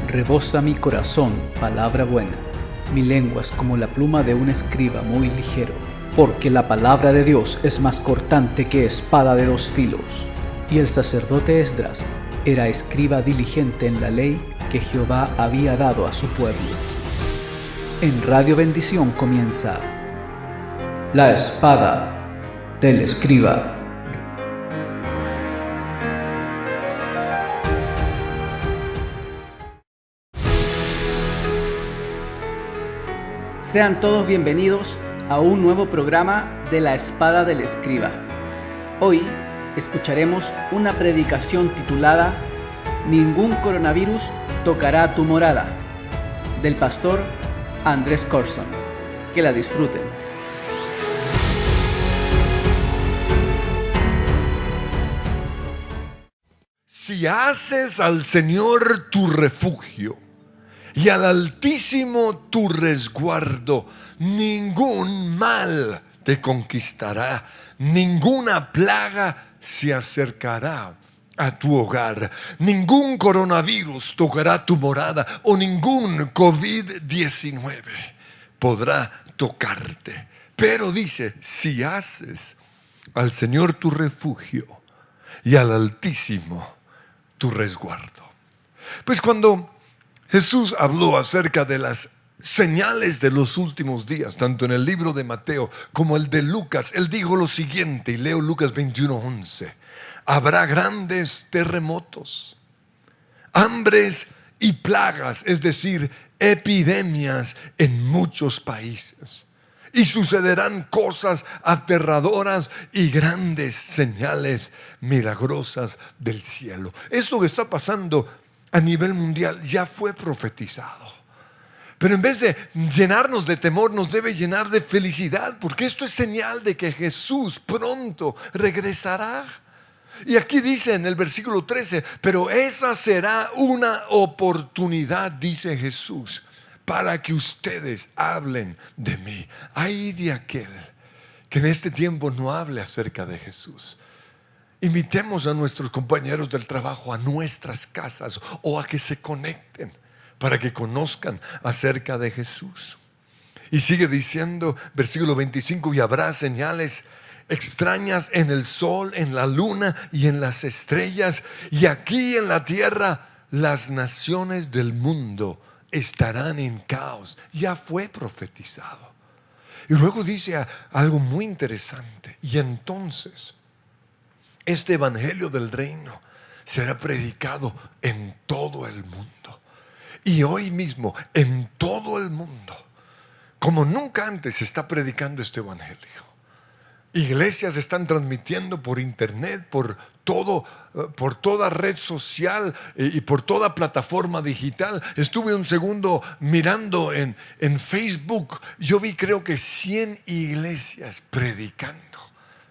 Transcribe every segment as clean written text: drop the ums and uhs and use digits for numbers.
Rebosa mi corazón palabra buena, mi lengua es como la pluma de un escriba muy ligero, porque la palabra de Dios es más cortante que espada de dos filos. Y el sacerdote Esdras era escriba diligente en la ley que Jehová había dado a su pueblo. En Radio Bendición comienza La espada del escriba. Sean todos bienvenidos a un nuevo programa de La espada del escriba. Hoy escucharemos una predicación titulada Ningún coronavirus tocará tu morada, del pastor Andrés Corson. Que la disfruten. Si haces al Señor tu refugio y al Altísimo tu resguardo, ningún mal te conquistará, ninguna plaga se acercará a tu hogar, ningún coronavirus tocará tu morada o ningún COVID-19 podrá tocarte. Pero dice, si haces al Señor tu refugio y al Altísimo tu resguardo. Pues cuando Jesús habló acerca de las señales de los últimos días, tanto en el libro de Mateo como el de Lucas, él dijo lo siguiente, y leo Lucas 21:11: habrá grandes terremotos, hambres y plagas, es decir, epidemias en muchos países. Y sucederán cosas aterradoras y grandes señales milagrosas del cielo. Esto que está pasando a nivel mundial ya fue profetizado. Pero en vez de llenarnos de temor, nos debe llenar de felicidad, porque esto es señal de que Jesús pronto regresará. Y aquí dice en el versículo 13, pero esa será una oportunidad, dice Jesús, para que ustedes hablen de mí. Ay de aquel que en este tiempo no hable acerca de Jesús. Invitemos a nuestros compañeros del trabajo a nuestras casas o a que se conecten para que conozcan acerca de Jesús. Y sigue diciendo, versículo 25, y habrá señales extrañas en el sol, en la luna y en las estrellas, y aquí en la tierra las naciones del mundo estarán en caos. Ya fue profetizado. Y luego dice algo muy interesante, y entonces este evangelio del reino será predicado en todo el mundo. Y hoy mismo en todo el mundo, como nunca antes, se está predicando este evangelio. Iglesias están transmitiendo por internet, por toda red social y por toda plataforma digital. Estuve un segundo mirando en Facebook. Yo vi creo que 100 iglesias predicando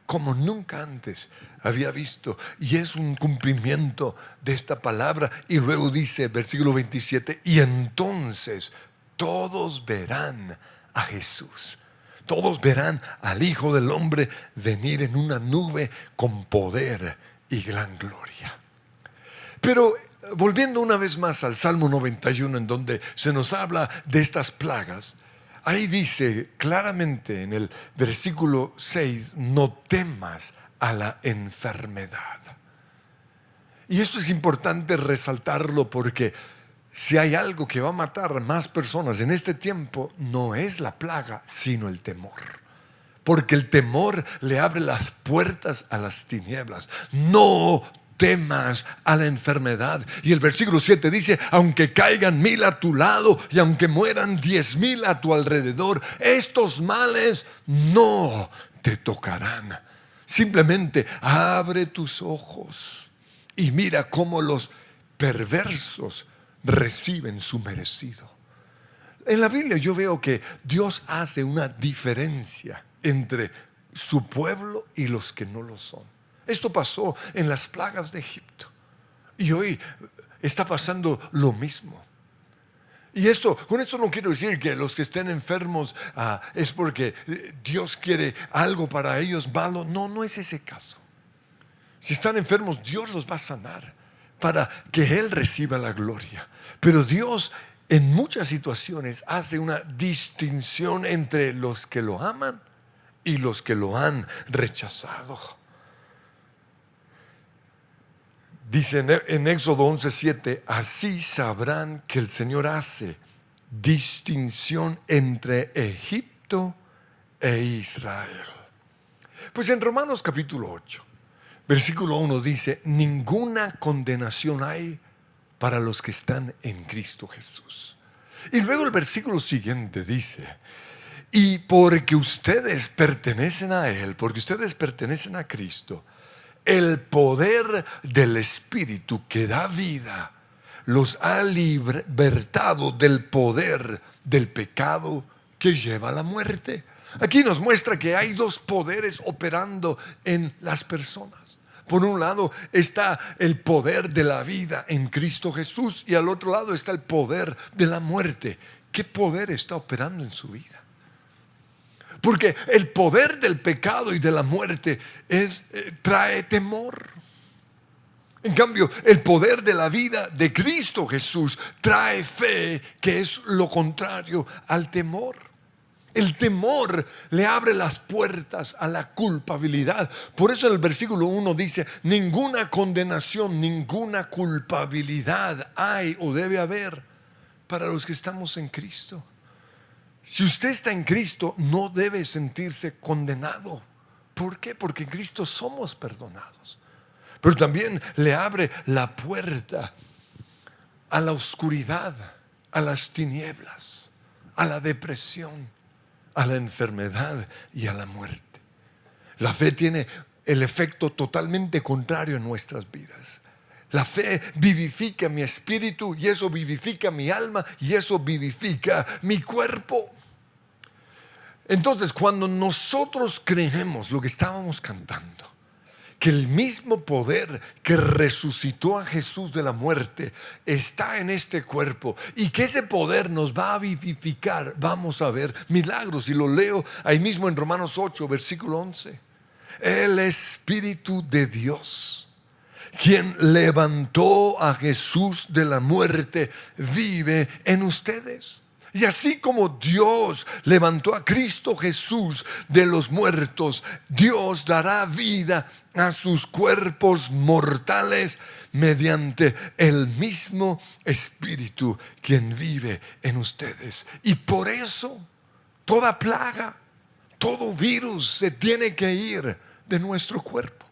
como nunca antes había visto. Y es un cumplimiento de esta palabra. Y luego dice, versículo 27, y entonces todos verán a Jesús. Todos verán al Hijo del Hombre venir en una nube con poder y gran gloria. Pero volviendo una vez más al Salmo 91, en donde se nos habla de estas plagas, ahí dice claramente en el versículo 6, no temas a la enfermedad. Y esto es importante resaltarlo porque si hay algo que va a matar más personas en este tiempo, no es la plaga, sino el temor. Porque el temor le abre las puertas a las tinieblas. No temas a la enfermedad. Y el versículo 7 dice, aunque caigan 1000 a tu lado y aunque mueran 10,000 a tu alrededor, estos males no te tocarán. Simplemente abre tus ojos y mira cómo los perversos reciben su merecido. En la Biblia yo veo que Dios hace una diferencia entre su pueblo y los que no lo son. Esto pasó en las plagas de Egipto y hoy está pasando lo mismo. Y con esto no quiero decir que los que estén enfermos es porque Dios quiere algo para ellos malo. No, no es ese caso. Si están enfermos, Dios los va a sanar. para que Él reciba la gloria. Pero Dios en muchas situaciones hace una distinción entre los que lo aman y los que lo han rechazado. Dice en Éxodo 11:7, así sabrán que el Señor hace distinción entre Egipto e Israel. Pues en Romanos capítulo 8, versículo 1 dice, ninguna condenación hay para los que están en Cristo Jesús. Y luego el versículo siguiente dice, y porque ustedes pertenecen a Él, porque ustedes pertenecen a Cristo, el poder del Espíritu que da vida los ha libertado del poder del pecado que lleva a la muerte. Aquí nos muestra que hay dos poderes operando en las personas. Por un lado está el poder de la vida en Cristo Jesús y al otro lado está el poder de la muerte. ¿Qué poder está operando en su vida? Porque el poder del pecado y de la muerte trae temor. En cambio, el poder de la vida de Cristo Jesús trae fe, que es lo contrario al temor. El temor le abre las puertas a la culpabilidad. Por eso el versículo 1 dice, ninguna condenación, ninguna culpabilidad hay o debe haber para los que estamos en Cristo. Si usted está en Cristo, no debe sentirse condenado. ¿Por qué? Porque en Cristo somos perdonados. Pero también le abre la puerta a la oscuridad, a las tinieblas, a la depresión, a la enfermedad y a la muerte. La fe tiene el efecto totalmente contrario en nuestras vidas. La fe vivifica mi espíritu y eso vivifica mi alma y eso vivifica mi cuerpo. Entonces, cuando nosotros creemos lo que estábamos cantando, que el mismo poder que resucitó a Jesús de la muerte está en este cuerpo y que ese poder nos va a vivificar, vamos a ver milagros. Y lo leo ahí mismo en Romanos 8, versículo 11. El Espíritu de Dios, quien levantó a Jesús de la muerte, vive en ustedes. Y así como Dios levantó a Cristo Jesús de los muertos, Dios dará vida a sus cuerpos mortales mediante el mismo Espíritu quien vive en ustedes. Y por eso toda plaga, todo virus se tiene que ir de nuestro cuerpo.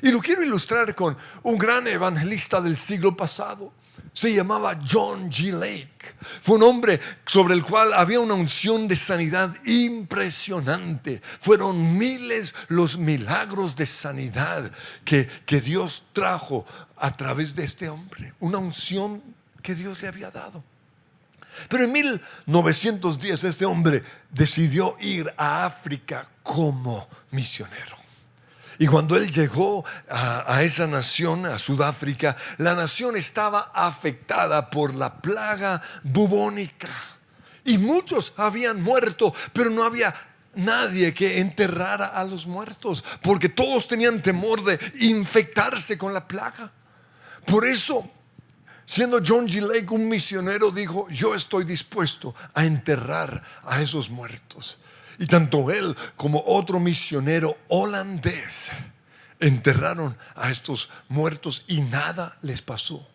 Y lo quiero ilustrar con un gran evangelista del siglo pasado. Se llamaba John G. Lake. Fue un hombre sobre el cual había una unción de sanidad impresionante. Fueron miles los milagros de sanidad que Dios trajo a través de este hombre. Una unción que Dios le había dado. Pero en 1910 este hombre decidió ir a África como misionero. Y cuando él llegó a esa nación, a Sudáfrica, la nación estaba afectada por la plaga bubónica. Y muchos habían muerto, pero no había nadie que enterrara a los muertos, porque todos tenían temor de infectarse con la plaga. Por eso, siendo John G. Lake un misionero, dijo, yo estoy dispuesto a enterrar a esos muertos. Y tanto él como otro misionero holandés enterraron a estos muertos y nada les pasó.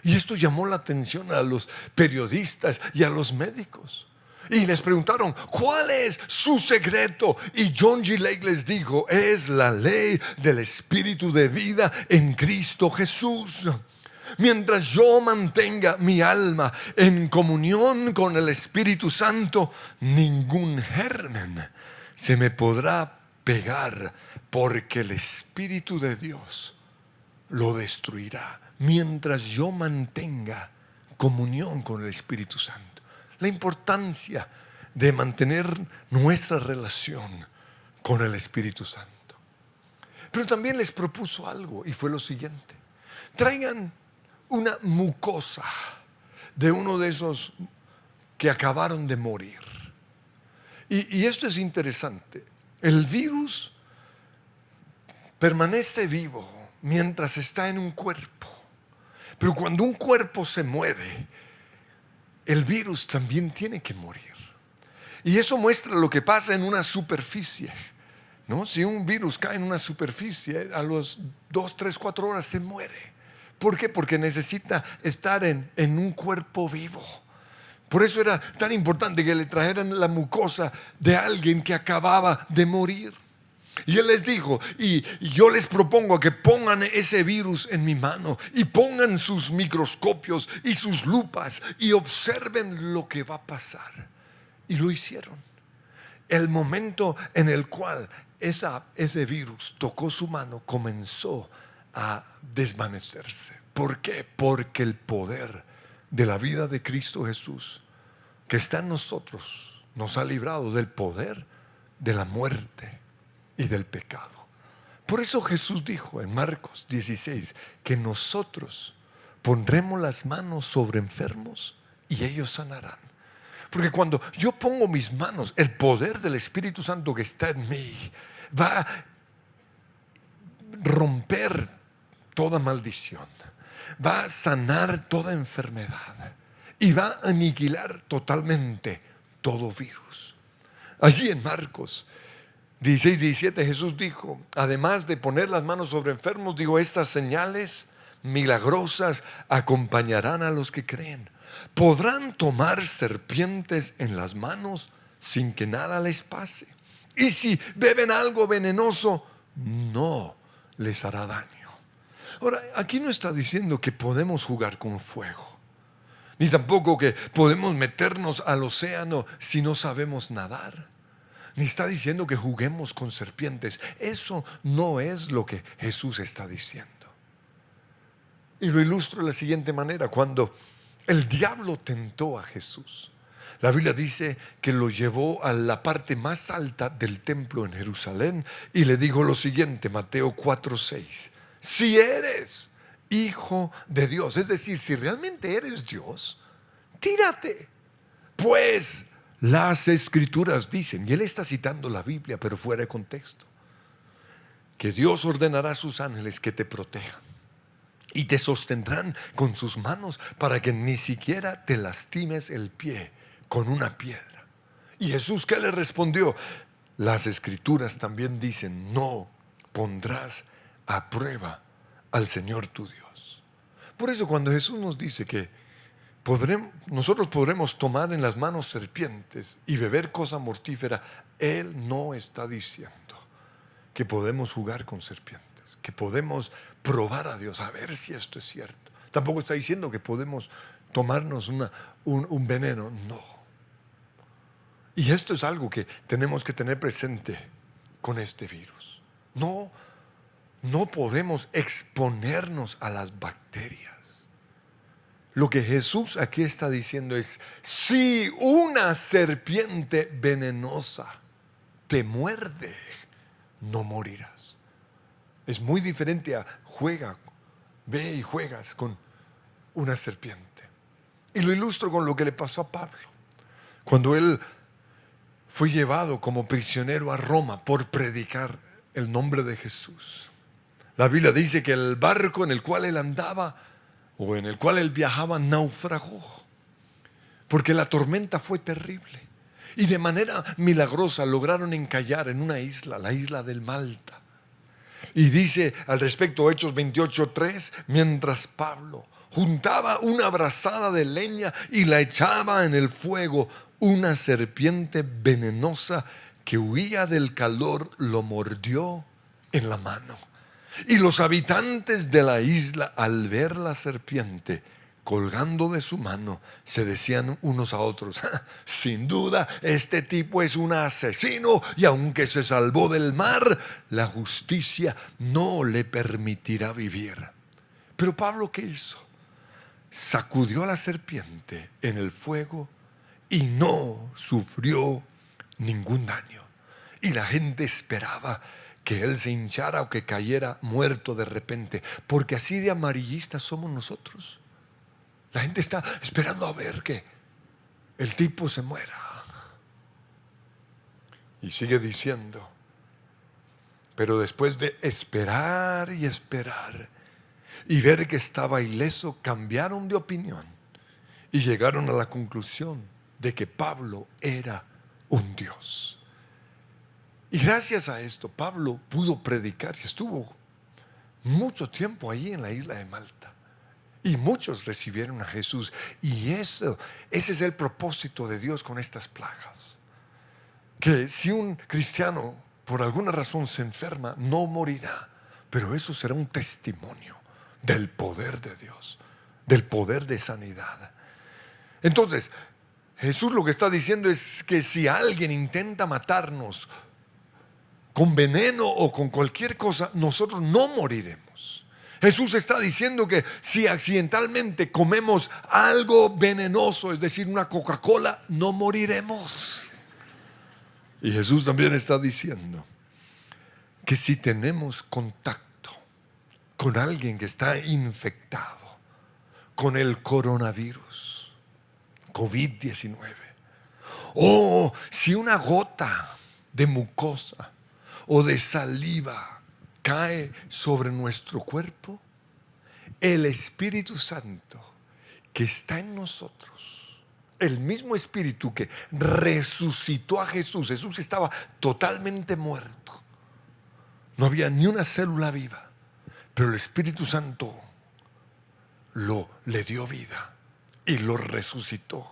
Y esto llamó la atención a los periodistas y a los médicos. Y les preguntaron, ¿cuál es su secreto? Y John G. Lake les dijo, es la ley del Espíritu de vida en Cristo Jesús. Mientras yo mantenga mi alma en comunión con el Espíritu Santo, ningún germen se me podrá pegar, porque el Espíritu de Dios lo destruirá. Mientras yo mantenga comunión con el Espíritu Santo. La importancia de mantener nuestra relación con el Espíritu Santo. Pero también les propuso algo y fue lo siguiente: traigan una mucosa de uno de esos que acabaron de morir. Y esto es interesante. El virus permanece vivo mientras está en un cuerpo. Pero cuando un cuerpo se muere, el virus también tiene que morir. Y eso muestra lo que pasa en una superficie, ¿no? Si un virus cae en una superficie, a los 2, 3, 4 horas se muere. ¿Por qué? Porque necesita estar en un cuerpo vivo. Por eso era tan importante que le trajeran la mucosa de alguien que acababa de morir. Y él les dijo, y yo les propongo que pongan ese virus en mi mano y pongan sus microscopios y sus lupas y observen lo que va a pasar. Y lo hicieron. El momento en el cual ese virus tocó su mano comenzó a desvanecerse. ¿Por qué? Porque el poder de la vida de Cristo Jesús que está en nosotros nos ha librado del poder de la muerte y del pecado. Por eso Jesús dijo en Marcos 16 que nosotros pondremos las manos sobre enfermos y ellos sanarán. Porque cuando yo pongo mis manos, el poder del Espíritu Santo que está en mí va a romper toda maldición, va a sanar toda enfermedad y va a aniquilar totalmente todo virus. Allí en Marcos 16, 17 Jesús dijo, además de poner las manos sobre enfermos, dijo, estas señales milagrosas acompañarán a los que creen. Podrán tomar serpientes en las manos sin que nada les pase. Y si beben algo venenoso, no les hará daño. Ahora, aquí no está diciendo que podemos jugar con fuego, ni tampoco que podemos meternos al océano si no sabemos nadar. Ni está diciendo que juguemos con serpientes. Eso no es lo que Jesús está diciendo. Y lo ilustro de la siguiente manera. Cuando el diablo tentó a Jesús, la Biblia dice que lo llevó a la parte más alta del templo en Jerusalén y le dijo lo siguiente, Mateo 4:6. Si eres hijo de Dios, es decir, si realmente eres Dios, tírate, pues las Escrituras dicen, y él está citando la Biblia, pero fuera de contexto, que Dios ordenará a sus ángeles que te protejan y te sostendrán con sus manos para que ni siquiera te lastimes el pie con una piedra. Y Jesús, ¿qué le respondió? Las Escrituras también dicen, no pondrás a prueba al Señor tu Dios. Por eso cuando Jesús nos dice que nosotros podremos tomar en las manos serpientes y beber cosa mortífera, Él no está diciendo que podemos jugar con serpientes, que podemos probar a Dios a ver si esto es cierto. Tampoco está diciendo que podemos tomarnos un veneno, no. Y esto es algo que tenemos que tener presente con este virus. No podemos exponernos a las bacterias. Lo que Jesús aquí está diciendo es, si una serpiente venenosa te muerde, no morirás. Es muy diferente a ve y juegas con una serpiente. Y lo ilustro con lo que le pasó a Pablo. Cuando él fue llevado como prisionero a Roma por predicar el nombre de Jesús. La Biblia dice que el barco en el cual él andaba o en el cual él viajaba naufragó, porque la tormenta fue terrible. Y de manera milagrosa lograron encallar en una isla, la isla del Malta. Y dice al respecto Hechos 28:3, mientras Pablo juntaba una brazada de leña y la echaba en el fuego, una serpiente venenosa que huía del calor lo mordió en la mano. Y los habitantes de la isla, al ver la serpiente colgando de su mano, se decían unos a otros, sin duda este tipo es un asesino y aunque se salvó del mar, la justicia no le permitirá vivir. Pero Pablo, ¿qué hizo? Sacudió a la serpiente en el fuego y no sufrió ningún daño. Y la gente esperaba que él se hinchara o que cayera muerto de repente, porque así de amarillistas somos nosotros. La gente está esperando a ver que el tipo se muera. Y sigue diciendo, pero después de esperar y esperar, y ver que estaba ileso, cambiaron de opinión y llegaron a la conclusión de que Pablo era un dios. Y gracias a esto Pablo pudo predicar y estuvo mucho tiempo allí en la isla de Malta. Y muchos recibieron a Jesús. Y ese es el propósito de Dios con estas plagas. Que si un cristiano por alguna razón se enferma, no morirá. Pero eso será un testimonio del poder de Dios, del poder de sanidad. Entonces, Jesús lo que está diciendo es que si alguien intenta matarnos con veneno o con cualquier cosa, nosotros no moriremos. Jesús está diciendo que si accidentalmente comemos algo venenoso, es decir, una Coca-Cola, no moriremos. Y Jesús también está diciendo que si tenemos contacto con alguien que está infectado con el coronavirus, COVID-19, o si una gota de mucosa o de saliva cae sobre nuestro cuerpo, el Espíritu Santo que está en nosotros, el mismo Espíritu que resucitó a Jesús. Jesús estaba totalmente muerto, no había ni una célula viva, pero el Espíritu Santo le dio vida y lo resucitó.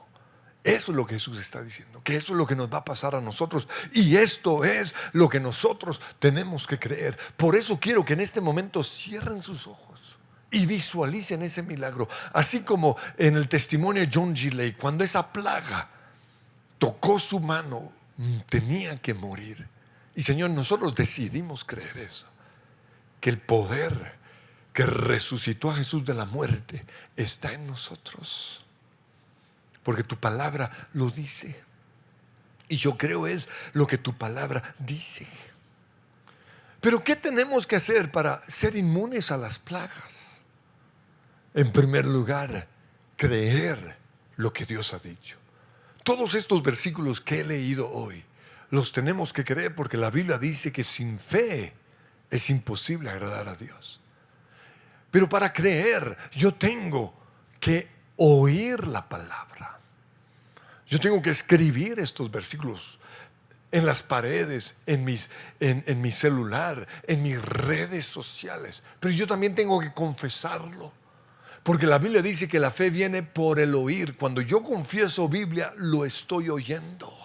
Eso es lo que Jesús está diciendo, que eso es lo que nos va a pasar a nosotros, y esto es lo que nosotros tenemos que creer. Por eso quiero que en este momento cierren sus ojos y visualicen ese milagro, así como en el testimonio de John G. Lake, cuando esa plaga tocó su mano, tenía que morir. Y Señor, nosotros decidimos creer eso, que el poder que resucitó a Jesús de la muerte está en nosotros. Porque tu palabra lo dice. Y yo creo es lo que tu palabra dice. Pero ¿qué tenemos que hacer para ser inmunes a las plagas? En primer lugar, creer lo que Dios ha dicho. Todos estos versículos que he leído hoy, los tenemos que creer, porque la Biblia dice que sin fe es imposible agradar a Dios. Pero para creer, yo tengo que oír la palabra. Yo tengo que escribir estos versículos en las paredes, en mi celular, en mis redes sociales. Pero yo también tengo que confesarlo, porque la Biblia dice que la fe viene por el oír. Cuando yo confieso Biblia, lo estoy oyendo.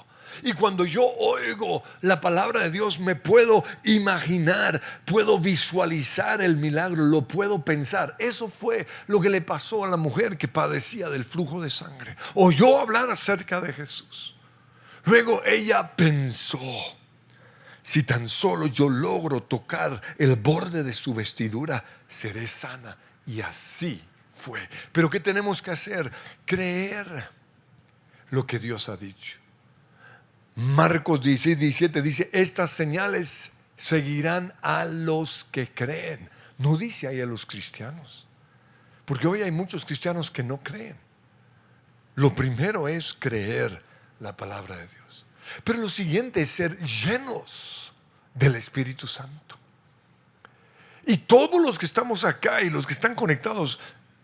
Y cuando yo oigo la palabra de Dios, me puedo imaginar, puedo visualizar el milagro, lo puedo pensar. Eso fue lo que le pasó a la mujer que padecía del flujo de sangre. Oyó hablar acerca de Jesús. Luego ella pensó: si tan solo yo logro tocar el borde de su vestidura, seré sana. Y así fue. Pero ¿qué tenemos que hacer? Creer lo que Dios ha dicho. Marcos 16:17 dice: estas señales seguirán a los que creen. No dice ahí a los cristianos, porque hoy hay muchos cristianos que no creen. Lo primero es creer la palabra de Dios, pero lo siguiente es ser llenos del Espíritu Santo. Y todos los que estamos acá y los que están conectados,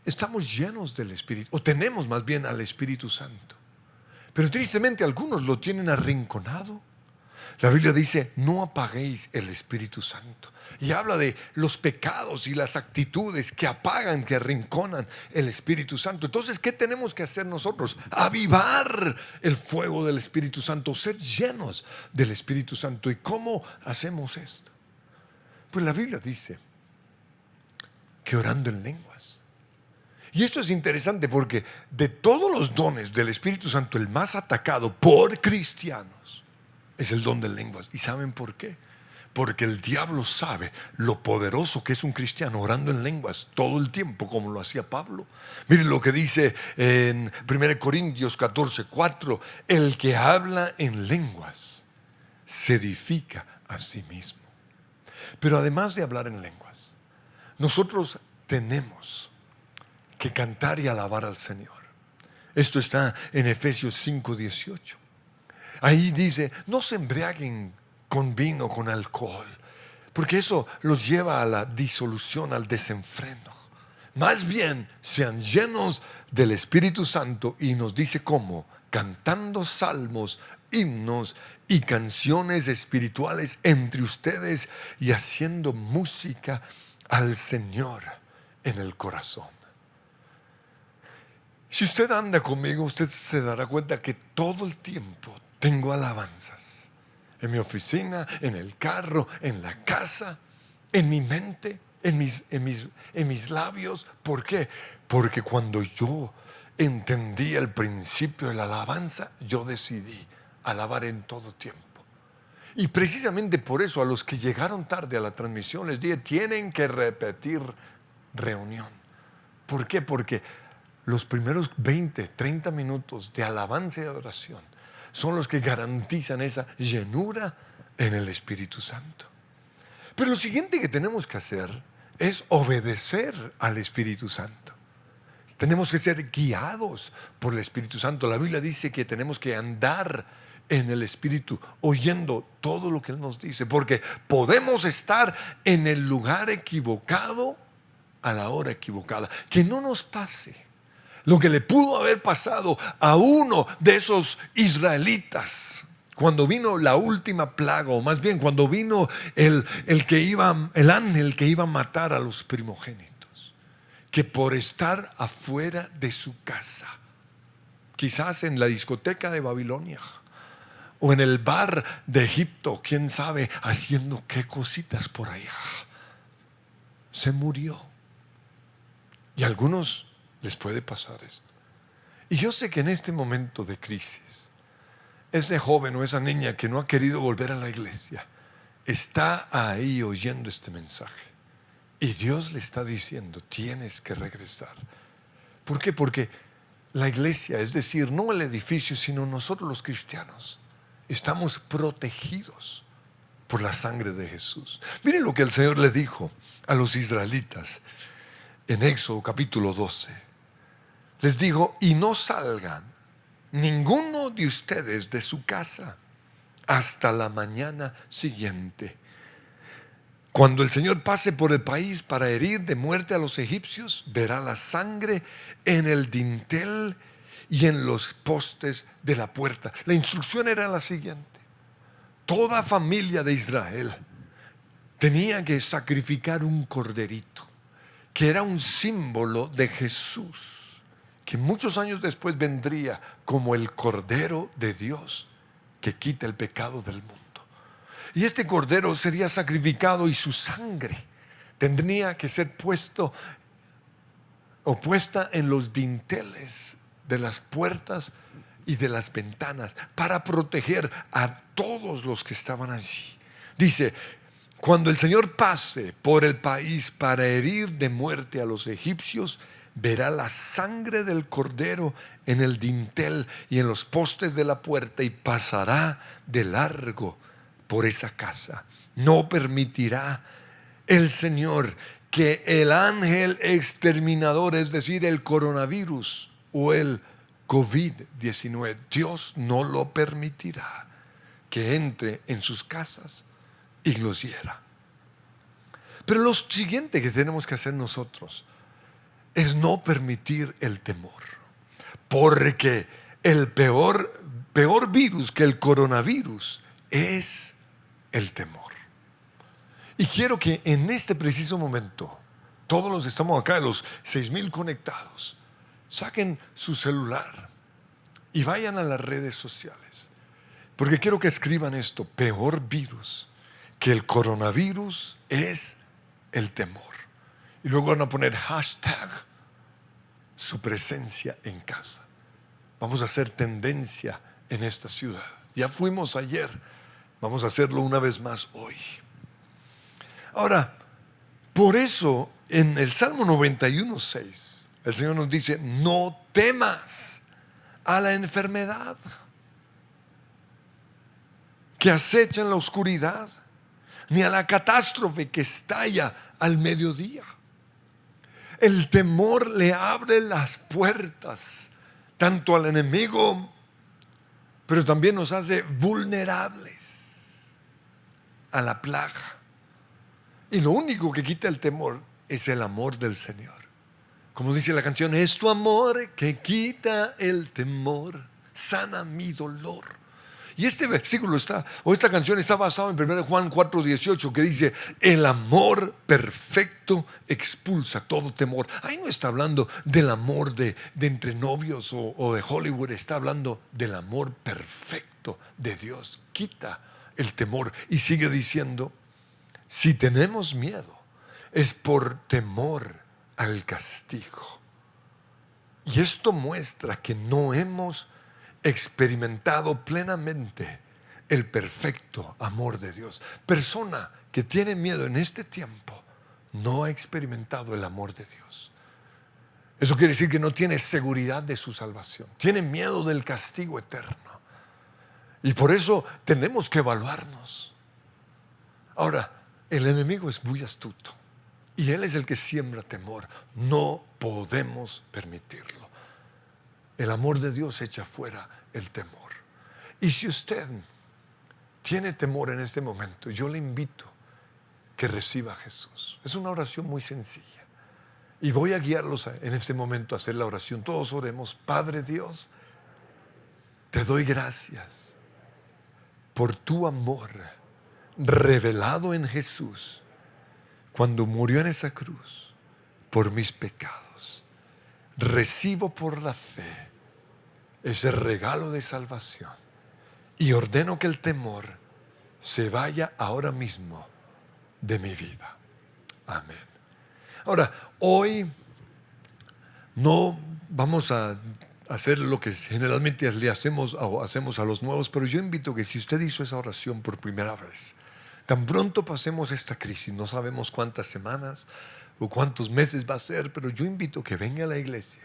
estamos llenos del Espíritu, o tenemos más bien al Espíritu Santo. Pero tristemente algunos lo tienen arrinconado. La Biblia dice: no apaguéis el Espíritu Santo. Y habla de los pecados y las actitudes que apagan, que arrinconan el Espíritu Santo. Entonces, ¿qué tenemos que hacer nosotros? Avivar el fuego del Espíritu Santo, ser llenos del Espíritu Santo. ¿Y cómo hacemos esto? Pues la Biblia dice que orando en lenguas. Y esto es interesante, porque de todos los dones del Espíritu Santo, el más atacado por cristianos es el don de lenguas. ¿Y saben por qué? Porque el diablo sabe lo poderoso que es un cristiano orando en lenguas todo el tiempo, como lo hacía Pablo. Miren lo que dice en 1 Corintios 14:4: el que habla en lenguas se edifica a sí mismo. Pero además de hablar en lenguas, nosotros tenemos que cantar y alabar al Señor. Esto está en Efesios 5:18. Ahí dice: no se embriaguen con vino, con alcohol, porque eso los lleva a la disolución, al desenfreno. Más bien, sean llenos del Espíritu Santo, y nos dice cómo: cantando salmos, himnos y canciones espirituales entre ustedes, y haciendo música al Señor en el corazón. Si usted anda conmigo, usted se dará cuenta que todo el tiempo tengo alabanzas. En mi oficina, en el carro, en la casa, en mi mente, en mis labios. ¿Por qué? Porque cuando yo entendí el principio de la alabanza, yo decidí alabar en todo tiempo. Y precisamente por eso, a los que llegaron tarde a la transmisión les dije: tienen que repetir reunión. ¿Por qué? Porque los primeros 20, 30 minutos de alabanza y adoración son los que garantizan esa llenura en el Espíritu Santo. Pero lo siguiente que tenemos que hacer es obedecer al Espíritu Santo. Tenemos que ser guiados por el Espíritu Santo. La Biblia dice que tenemos que andar en el Espíritu, oyendo todo lo que Él nos dice, porque podemos estar en el lugar equivocado a la hora equivocada. Que no nos pase lo que le pudo haber pasado a uno de esos israelitas cuando vino la última plaga, o más bien cuando vino el ángel que iba a matar a los primogénitos, que por estar afuera de su casa, quizás en la discoteca de Babilonia o en el bar de Egipto, quién sabe, haciendo qué cositas por allá, se murió. Y a algunos les puede pasar esto. Y yo sé que en este momento de crisis, ese joven o esa niña que no ha querido volver a la iglesia está ahí oyendo este mensaje, y Dios le está diciendo: tienes que regresar. ¿Por qué? Porque la iglesia, es decir, no el edificio, sino nosotros los cristianos, estamos protegidos por la sangre de Jesús. Miren lo que el Señor le dijo a los israelitas en Éxodo capítulo 12. Les dijo: y no salgan ninguno de ustedes de su casa hasta la mañana siguiente. Cuando el Señor pase por el país para herir de muerte a los egipcios, verá la sangre en el dintel y en los postes de la puerta. La instrucción era la siguiente: toda familia de Israel tenía que sacrificar un corderito, que era un símbolo de Jesús, que muchos años después vendría como el Cordero de Dios que quita el pecado del mundo. Y este cordero sería sacrificado, y su sangre tendría que ser puesta en los dinteles de las puertas y de las ventanas para proteger a todos los que estaban allí. Dice: cuando el Señor pase por el país para herir de muerte a los egipcios, verá la sangre del cordero en el dintel y en los postes de la puerta, y pasará de largo por esa casa. No permitirá el Señor que el ángel exterminador, es decir, el coronavirus o el COVID-19, Dios no lo permitirá que entre en sus casas y los hiera. Pero lo siguiente que tenemos que hacer nosotros es no permitir el temor, porque el peor virus que el coronavirus es el temor. Y quiero que en este preciso momento, todos los que estamos acá, los 6,000 conectados, saquen su celular y vayan a las redes sociales, porque quiero que escriban esto: peor virus que el coronavirus es el temor. Y luego van a poner hashtag su presencia en casa. Vamos a hacer tendencia en esta ciudad. Ya fuimos ayer, vamos a hacerlo una vez más hoy. Ahora, por eso en el Salmo 91:6 el Señor nos dice: no temas a la enfermedad que acecha en la oscuridad, ni a la catástrofe que estalla al mediodía. El temor le abre las puertas tanto al enemigo, pero también nos hace vulnerables a la plaga. Y lo único que quita el temor es el amor del Señor. Como dice la canción, es tu amor que quita el temor, sana mi dolor. Y este versículo esta canción está basada en 1 Juan 4:18, que dice, el amor perfecto expulsa todo temor. Ahí no está hablando del amor de entre novios o de Hollywood, está hablando del amor perfecto de Dios. Quita el temor. Y sigue diciendo, si tenemos miedo, es por temor al castigo. Y esto muestra que no hemos experimentado plenamente el perfecto amor de Dios. Persona que tiene miedo en este tiempo no ha experimentado el amor de Dios. Eso quiere decir que no tiene seguridad de su salvación. Tiene miedo del castigo eterno. Y por eso tenemos que evaluarnos. Ahora, el enemigo es muy astuto y él es el que siembra temor. No podemos permitirlo. El amor de Dios echa fuera el temor. Y si usted tiene temor en este momento, yo le invito que reciba a Jesús. Es una oración muy sencilla. Y voy a guiarlos en este momento a hacer la oración. Todos oremos. Padre Dios, te doy gracias por tu amor revelado en Jesús cuando murió en esa cruz por mis pecados. Recibo por la fe ese regalo de salvación y ordeno que el temor se vaya ahora mismo de mi vida. Amén. Ahora, hoy no vamos a hacer lo que generalmente le hacemos a los nuevos, pero yo invito que si usted hizo esa oración por primera vez, tan pronto pasemos esta crisis, no sabemos cuántas semanas o cuántos meses va a ser, pero yo invito que venga a la iglesia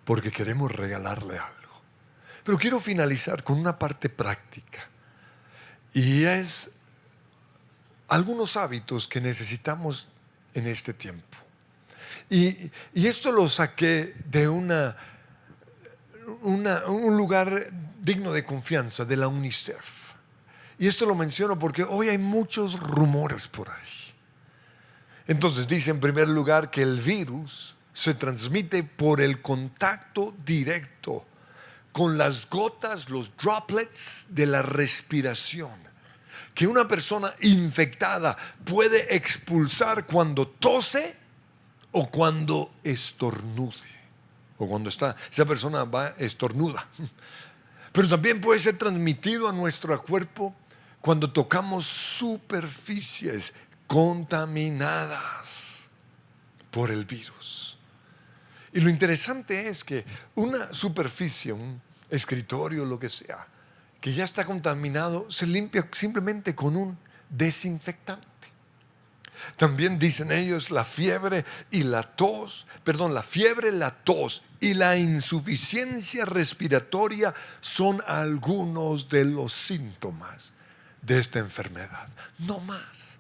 porque queremos regalarle algo. Pero quiero finalizar con una parte práctica y es algunos hábitos que necesitamos en este tiempo. Y esto lo saqué de un lugar digno de confianza, de la UNICEF. Y esto lo menciono porque hoy hay muchos rumores por ahí. Entonces dice en primer lugar que el virus se transmite por el contacto directo con las gotas, los droplets de la respiración, que una persona infectada puede expulsar cuando tose o cuando estornude, o cuando esa persona va estornuda. Pero también puede ser transmitido a nuestro cuerpo cuando tocamos superficies contaminadas por el virus. Y lo interesante es que una superficie, un escritorio, lo que sea, que ya está contaminado, se limpia simplemente con un desinfectante. También dicen ellos la fiebre, la tos y la insuficiencia respiratoria son algunos de los síntomas de esta enfermedad, no más.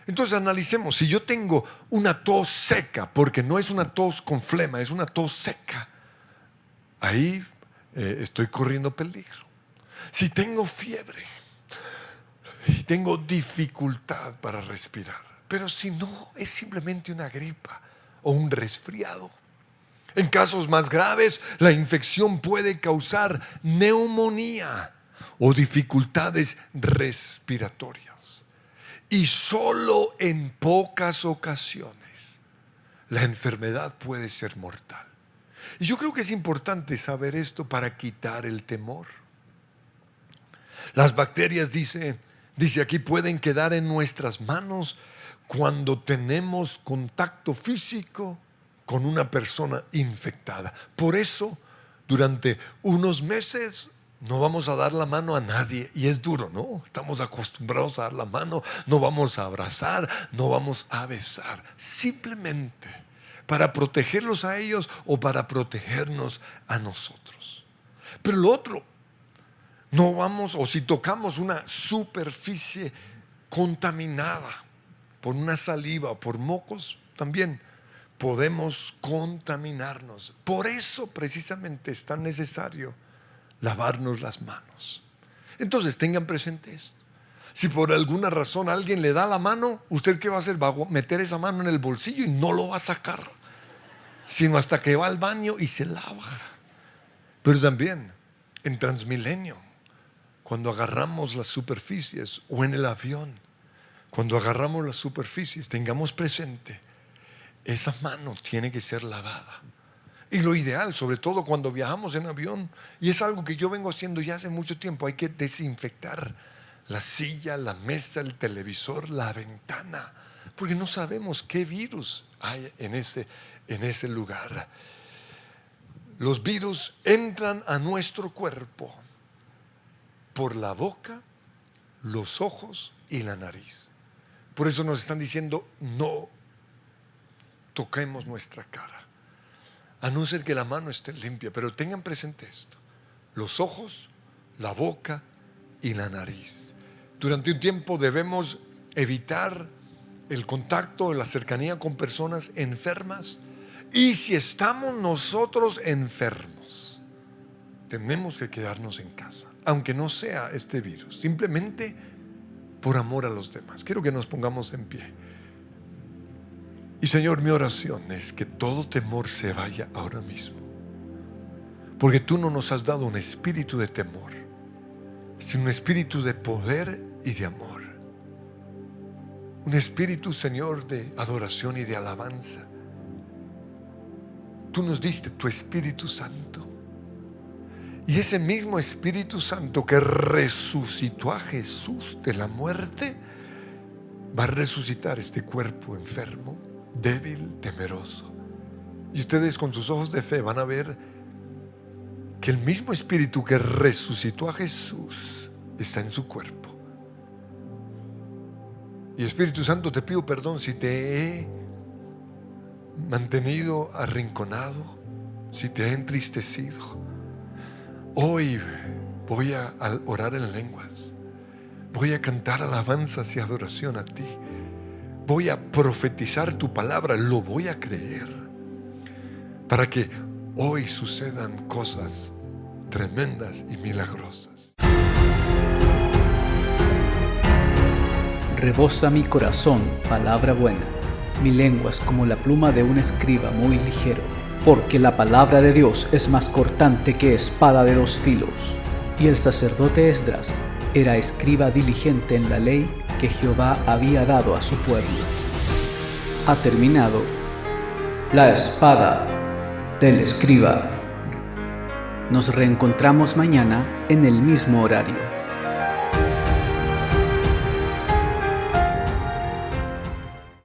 Entonces analicemos, si yo tengo una tos seca, porque no es una tos con flema, es una tos seca, ahí estoy corriendo peligro. Si tengo fiebre y tengo dificultad para respirar, pero si no es simplemente una gripa o un resfriado. En casos más graves, la infección puede causar neumonía o dificultades respiratorias. Y solo en pocas ocasiones la enfermedad puede ser mortal. Y yo creo que es importante saber esto para quitar el temor. Las bacterias, dice aquí, pueden quedar en nuestras manos cuando tenemos contacto físico con una persona infectada. Por eso, durante unos meses no vamos a dar la mano a nadie. Y es duro, ¿no? Estamos acostumbrados a dar la mano. No vamos a abrazar, no vamos a besar. Simplemente para protegerlos a ellos o para protegernos a nosotros. Pero lo otro, no vamos, o si tocamos una superficie contaminada por una saliva o por mocos, también podemos contaminarnos. Por eso precisamente es tan necesario lavarnos las manos. Entonces tengan presente esto. Si por alguna razón alguien le da la mano, ¿usted qué va a hacer? Va a meter esa mano en el bolsillo y no lo va a sacar. sino hasta que va al baño y se lava. Pero también en Transmilenio, cuando agarramos las superficies, o en el avión, cuando agarramos las superficies, tengamos presente, esa mano tiene que ser lavada. Y lo ideal, sobre todo cuando viajamos en avión, y es algo que yo vengo haciendo ya hace mucho tiempo, hay que desinfectar la silla, la mesa, el televisor, la ventana, porque no sabemos qué virus hay en ese lugar. Los virus entran a nuestro cuerpo por la boca, los ojos y la nariz. Por eso nos están diciendo, no toquemos nuestra cara, a no ser que la mano esté limpia. Pero tengan presente esto: los ojos, la boca y la nariz. Durante un tiempo debemos evitar el contacto, la cercanía con personas enfermas. Y si estamos nosotros enfermos, tenemos que quedarnos en casa, aunque no sea este virus, simplemente por amor a los demás. Quiero que nos pongamos en pie. Y Señor, mi oración es que todo temor se vaya ahora mismo, porque tú no nos has dado un espíritu de temor, sino un espíritu de poder y de amor. Un espíritu, Señor, de adoración y de alabanza. Tú nos diste tu Espíritu Santo, y ese mismo Espíritu Santo que resucitó a Jesús de la muerte va a resucitar este cuerpo enfermo, débil, temeroso. Y ustedes con sus ojos de fe van a ver que el mismo Espíritu que resucitó a Jesús está en su cuerpo. Y Espíritu Santo, te pido perdón si te he mantenido arrinconado, si te he entristecido. Hoy voy a orar en lenguas, voy a cantar alabanzas y adoración a ti, voy a profetizar tu palabra, lo voy a creer, para que hoy sucedan cosas tremendas y milagrosas. Rebosa mi corazón palabra buena, mi lengua es como la pluma de un escriba muy ligero, porque la palabra de Dios es más cortante que espada de dos filos. Y el sacerdote Esdras era escriba diligente en la ley que Jehová había dado a su pueblo. Ha terminado la espada del escriba. Nos reencontramos mañana en el mismo horario.